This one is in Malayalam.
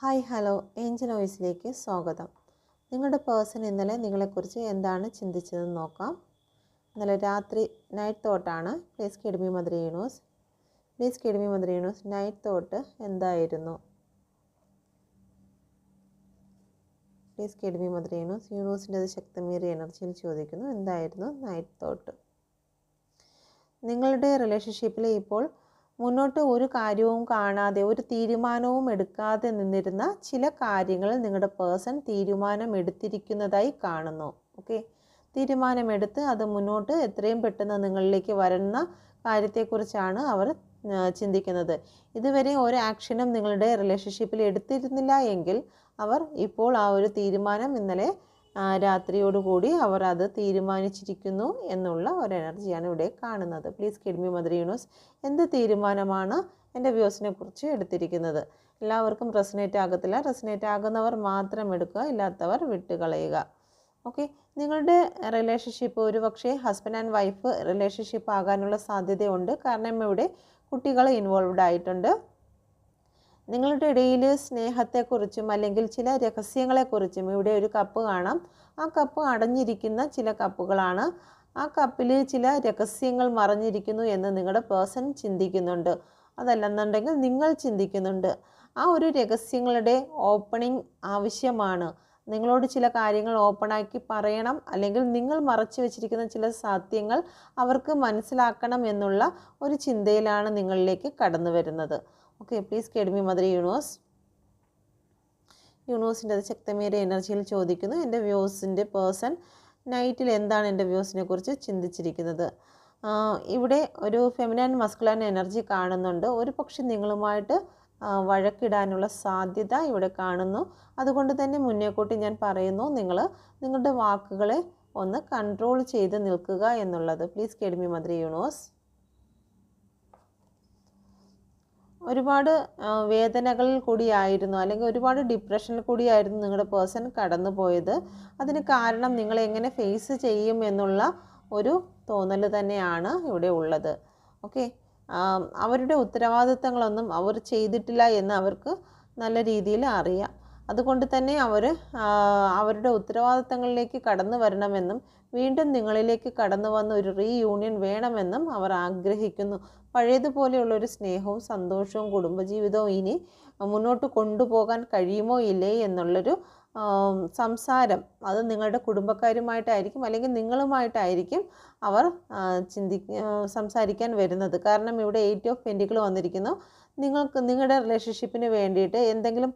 ഹായ് ഹലോ ഏഞ്ചൽ വോയിസിലേക്ക് സ്വാഗതം. നിങ്ങളുടെ പേഴ്സൺ ഇന്നലെ നിങ്ങളെക്കുറിച്ച് എന്താണ് ചിന്തിച്ചതെന്ന് നോക്കാം. ഇന്നലെ രാത്രി നൈറ്റ് തോട്ടാണ്. Please kid me mother universe. Please kid me mother universe. Night thought എന്തായിരുന്നു? Please kid me mother universe. യൂണിവേഴ്സിൻ്റെ അത് ശക്തമേറിയ എനർജിയിൽ ചോദിക്കുന്നു, എന്തായിരുന്നു നൈറ്റ് തോട്ട്? നിങ്ങളുടെ റിലേഷൻഷിപ്പിൽ ഇപ്പോൾ മുന്നോട്ട് ഒരു കാര്യവും കാണാതെ, ഒരു തീരുമാനവും എടുക്കാതെ നിന്നിരുന്ന ചില കാര്യങ്ങൾ നിങ്ങളുടെ പേഴ്സൺ തീരുമാനം എടുത്തിരിക്കുന്നതായി കാണുന്നു. ഓക്കെ, തീരുമാനമെടുത്ത് അത് മുന്നോട്ട് എത്രയും പെട്ടെന്ന് നിങ്ങളിലേക്ക് വരുന്ന കാര്യത്തെക്കുറിച്ചാണ് അവർ ചിന്തിക്കുന്നത്. ഇതുവരെ ഒരു ആക്ഷനും നിങ്ങളുടെ റിലേഷൻഷിപ്പിൽ എടുത്തിരുന്നില്ല എങ്കിൽ അവർ ഇപ്പോൾ ആ ഒരു തീരുമാനം ഇന്നലെ രാത്രിയോടുകൂടി അവർ അത് തീരുമാനിച്ചിരിക്കുന്നു എന്നുള്ള ഒരു എനർജിയാണ് ഇവിടെ കാണുന്നത്. Please kid me mother universe. എന്ത് തീരുമാനമാണ് എൻ്റെ വ്യൂസിനെ കുറിച്ച് എടുത്തിരിക്കുന്നത്? എല്ലാവർക്കും റെസനേറ്റ് ആകത്തില്ല. റെസനേറ്റ് ആകുന്നവർ മാത്രം എടുക്കുക, ഇല്ലാത്തവർ വിട്ടുകളയുക. ഓക്കെ, നിങ്ങളുടെ റിലേഷൻഷിപ്പ് ഒരു പക്ഷേ ഹസ്ബൻഡ് ആൻഡ് വൈഫ് റിലേഷൻഷിപ്പ് ആകാനുള്ള സാധ്യതയുണ്ട്. കാരണം ഇവിടെ കുട്ടികൾ ഇൻവോൾവ്ഡ് ആയിട്ടുണ്ട്. നിങ്ങളുടെ ഇടയിൽ സ്നേഹത്തെക്കുറിച്ചും അല്ലെങ്കിൽ ചില രഹസ്യങ്ങളെക്കുറിച്ചും ഇവിടെ ഒരു കപ്പ് കാണാം. ആ കപ്പ് അടഞ്ഞിരിക്കുന്ന ചില കപ്പുകളാണ്. ആ കപ്പിൽ ചില രഹസ്യങ്ങൾ മറഞ്ഞിരിക്കുന്നു എന്ന് നിങ്ങളുടെ പേഴ്സൺ ചിന്തിക്കുന്നുണ്ട്. അതല്ലെന്നുണ്ടെങ്കിൽ നിങ്ങൾ ചിന്തിക്കുന്നുണ്ട്. ആ ഒരു രഹസ്യങ്ങളുടെ ഓപ്പണിംഗ് ആവശ്യമാണ്. നിങ്ങളോട് ചില കാര്യങ്ങൾ ഓപ്പണാക്കി പറയണം, അല്ലെങ്കിൽ നിങ്ങൾ മറച്ചു വെച്ചിരിക്കുന്ന ചില സത്യങ്ങൾ അവർക്ക് മനസ്സിലാക്കണം എന്നുള്ള ഒരു ചിന്തയിലാണ് നിങ്ങളിലേക്ക് കടന്നു വരുന്നത്. Okay, please kid me mother universe. യൂണിവേഴ്സിൻ്റെ അത് ശക്തമേറിയ എനർജിയിൽ ചോദിക്കുന്നു, എൻ്റെ വ്യൂസിൻ്റെ പേഴ്സൺ നൈറ്റിൽ എന്താണ് എൻ്റെ വ്യൂസിനെ കുറിച്ച് ചിന്തിച്ചിരിക്കുന്നത്? ഇവിടെ ഒരു ഫെമിനൈൻ മസ്കുലൈൻ എനർജി കാണുന്നുണ്ട്. ഒരു പക്ഷേ നിങ്ങളുമായിട്ട് വഴക്കിടാനുള്ള സാധ്യത ഇവിടെ കാണുന്നു. അതുകൊണ്ട് തന്നെ മുന്നേക്കൂട്ടി ഞാൻ പറയുന്നു, നിങ്ങളുടെ വാക്കുകളെ ഒന്ന് കൺട്രോൾ ചെയ്ത് നിൽക്കുക എന്നുള്ളത്. Please kid me mother universe. ഒരുപാട് വേദനകളിൽ കൂടിയായിരുന്നു, അല്ലെങ്കിൽ ഒരുപാട് ഡിപ്രഷനിൽ കൂടിയായിരുന്നു നിങ്ങളുടെ പേഴ്സൺ കടന്നു പോയത്. അതിന് കാരണം നിങ്ങൾ എങ്ങനെ ഫേസ് ചെയ്യും എന്നുള്ള ഒരു തോന്നൽ തന്നെയാണ് ഇവിടെ ഉള്ളത്. ഓക്കെ, അവരുടെ ഉത്തരവാദിത്തങ്ങളൊന്നും അവർ ചെയ്തിട്ടില്ല എന്ന് അവർക്ക് നല്ല രീതിയിൽ അറിയാം. അതുകൊണ്ട് തന്നെ അവരുടെ ഉത്തരവാദിത്തങ്ങളിലേക്ക് കടന്നു വരണമെന്നും വീണ്ടും നിങ്ങളിലേക്ക് കടന്നു വന്ന ഒരു റീയൂണിയൻ വേണമെന്നും അവർ ആഗ്രഹിക്കുന്നു. പഴയതുപോലെയുള്ളൊരു സ്നേഹവും സന്തോഷവും കുടുംബജീവിതവും ഇനി മുന്നോട്ട് കൊണ്ടുപോകാൻ കഴിയുമോ ഇല്ലേ എന്നുള്ളൊരു സംസാരം, അത് നിങ്ങളുടെ കുടുംബക്കാരുമായിട്ടായിരിക്കും അല്ലെങ്കിൽ നിങ്ങളുമായിട്ടായിരിക്കും അവർ സംസാരിക്കാൻ വരുന്നത്. കാരണം ഇവിടെ 8 ഓഫ് പെൻറ്റിക്കിൾ വന്നിരിക്കുന്നു. നിങ്ങളുടെ റിലേഷൻഷിപ്പിന് വേണ്ടിയിട്ട് എന്തെങ്കിലും